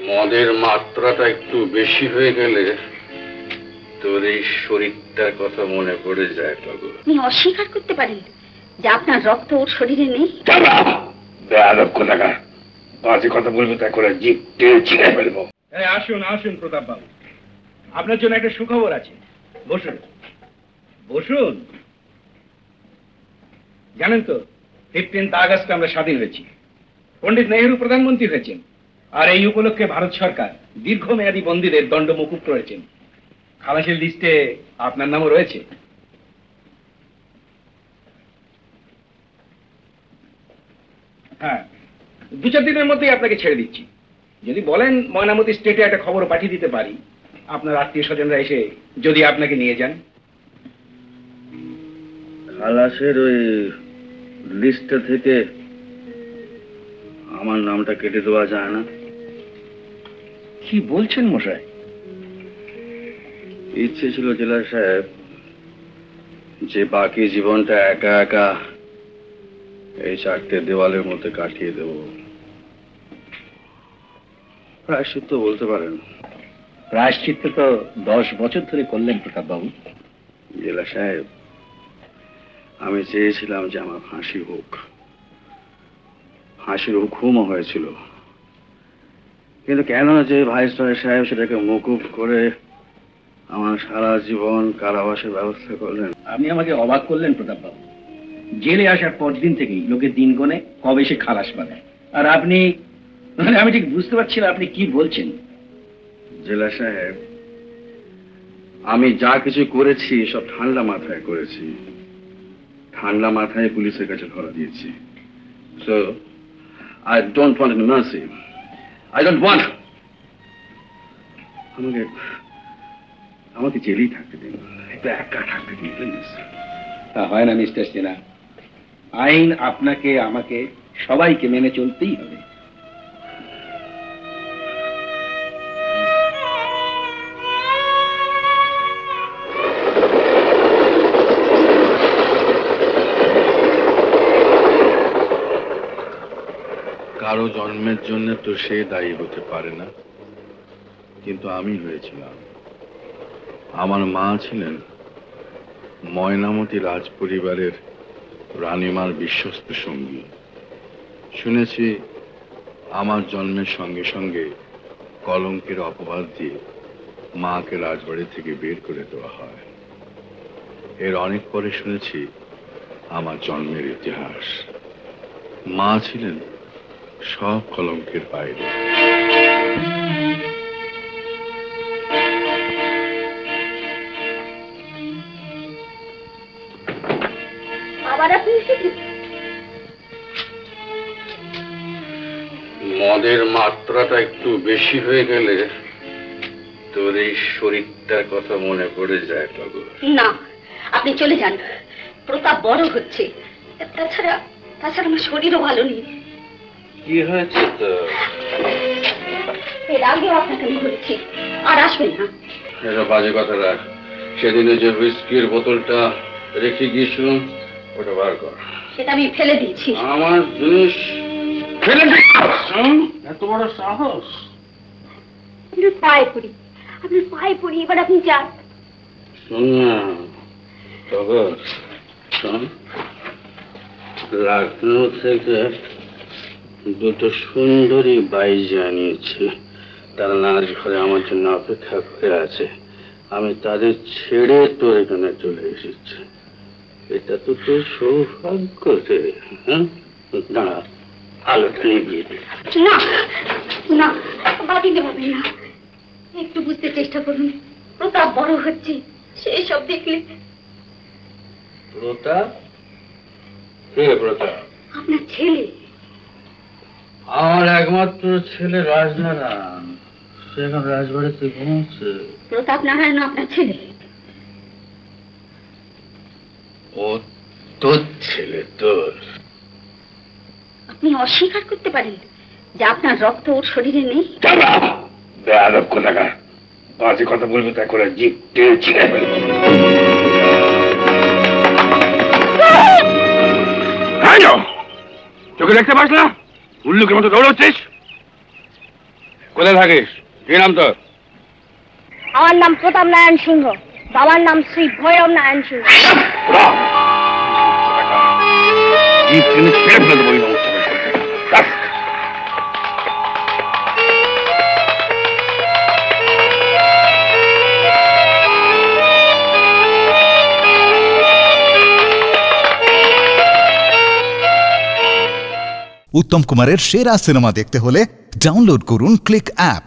মদের মাত্রাটা একটু বেশি হয়ে গেলে তোর এই শরীরটার কথা মনে পড়ে যায় তবে। আপনি অস্বীকার করতে পারেন যে আপনার রক্ত ওর শরীরে নেই? বেয়াদব কোথাকার, বাজে কথা বলবো তা করে জিভ টেনে ছিঁড়ে ফেলবো। আসুন আসুন প্রতাপ বাবু, আপনার জন্য একটা সুখবর আছে। বসুন বসুন। জানেন তো 15 আগস্ট আমরা স্বাধীন হয়েছি, পণ্ডিত নেহেরু প্রধানমন্ত্রী হয়েছেন, আর এই উপলক্ষে ভারত সরকার দীর্ঘমেয়াদী বন্দীদের দণ্ড মকুব করেছেন। খালাসের লিস্টে আপনার নামও রয়েছে। হ্যাঁ, 2-4 দিনের মধ্যেই আপনাকে ছেড়ে দিচ্ছি। যদি বলেন ময়নামতি স্টেটে একটা খবর পাঠিয়ে দিতে পারি, আপনার আত্মীয় স্বজনরা এসে যদি আপনাকে নিয়ে যান। খালাসের ওই লিস্টটা থেকে আমার নামটা কেটে দেওয়া যায় না? কি বলছেন মশাই? ইচ্ছে ছিল জেলা সাহেব যে বাকি জীবনটা একা একা এই 4টে দেওয়ালের মধ্যে কাটিয়ে দেব। প্রায়শ্চিত্ত বলতে পারেন। প্রায়শ্চিত্ত তো 10 বছর ধরে করলেন প্রতাপ বাবু। জেলা সাহেব, আমি চেয়েছিলাম যে আমার ফাঁসি হোক, ফাঁসির হুকুমও হয়েছিল, কিন্তু কেন যে ভাইসরয় সাহেব সেটাকে মকুব করে আমার সারা জীবন কারাবাসের ব্যবস্থা করলেন। আপনি আমাকে অবাক করলেন প্রতাপ বাবু। জেলে আসার পর দিন থেকেই লোকে দিন গণে কবে সে খালাস পাবে, আর আপনি মানে আমি ঠিক বুঝতে পারছি না আপনি কি বলছেন। জেলা সাহেব, আমি যা কিছু করেছি সব ঠান্ডা মাথায় করেছি, ঠান্ডা মাথায় পুলিশের কাছে ধরা দিয়েছি। So I don't want any mercy. I don't want. আমাকে জেলেই থাকতে দিন, একটু একা থাকতে দিন প্লিজ। তা হয় না মিস্টার সিনহা, আইন আপনাকে আমাকে সবাইকে মেনে চলতেই হবে। কারো জন্মের জন্য তো সে দায়ী হতে পারে না, কিন্তু আমি হয়েছিলাম। আমার মা ছিলেন ময়নামতি রাজ পরিবারের রানীমার বিশ্বস্ত সঙ্গী। শুনেছি আমার জন্মের সঙ্গে সঙ্গে কলঙ্কের অপবাদ দিয়ে মাকে রাজবাড়ি থেকে বের করে দেওয়া হয়। এর অনেক পরে শুনেছি আমার জন্মের ইতিহাস। মা ছিলেন সব কলঙ্কের বাইরে। মদের মাত্রাটা একটু বেশি হয়ে গেলে তোর এই শরীরটার কথা মনে পড়ে যায় তবে। না, আপনি চলে যান। প্রতাপ বড় হচ্ছে, তাছাড়া আমার শরীরও ভালো নেই। কি হয়েছে তো? এর আগে আপনাকে আমি বলেছি, আর আসবেন না। এটা বাজে কথা রাখ। সেদিনে যে হুইস্কির বোতলটা রেখে গিয়েছিলাম ওটা বার কর। সেটা আমি ফেলে দিয়েছি। আমার জিনিস ফেলে দিয়েছ? এত বড় সাহস! আপনার পায়ে পড়ি, এবার আপনি যান। শোন না টগর, শোন, লখনৌ থেকে 2 সুন্দরী বাই জানিয়েছে, তারা নাচ ঘরে আমার জন্য অপেক্ষা করে আছে। আমি তাদের ছেড়ে তোর এখানে চলে এসেছি। এটা তো তোর সৌভাগ্য রে। হ্যাঁ, দাঁড়া, আলোটা নিভিয়ে দে। না না, বাদ দিতে পারবেন না। একটু বুঝতে চেষ্টা করুন, প্রতাপ বড় হচ্ছে, সেই সব দেখলে। প্রতাপ? কে প্রতাপ? আপনার ছেলে। আমার একমাত্র ছেলে রাজনারায়ণ, সে এখন রাজবাড়িতে ঘুমোচ্ছে। প্রতাপ নারায়ণ আপনার ছেলে? ও তোর ছেলে? তোর? আপনি অস্বীকার করতে পারেন যে আপনার রক্ত ওর শরীরে নেই? বেয়াদব কোথাকার, বাজে কথা বলবো তা করে জিভ টেনে ছিঁড়ে ফেলবো। চোখে দেখতে পাস না? উল্লুকের মতো দৌড়চ্ছিস? কোথায় থাকিস? কি নাম তোর? আমার নাম প্রতাপ নারায়ণ সিংহ, বাবার নাম শ্রী ভৈরব নারায়ণ সিংহ। ছেড়ে ফেলে দেবো এই নমস্কার। উত্তম কুমারের সেরা সিনেমা দেখতে হলে ডাউনলোড করুন ক্লিক অ্যাপ।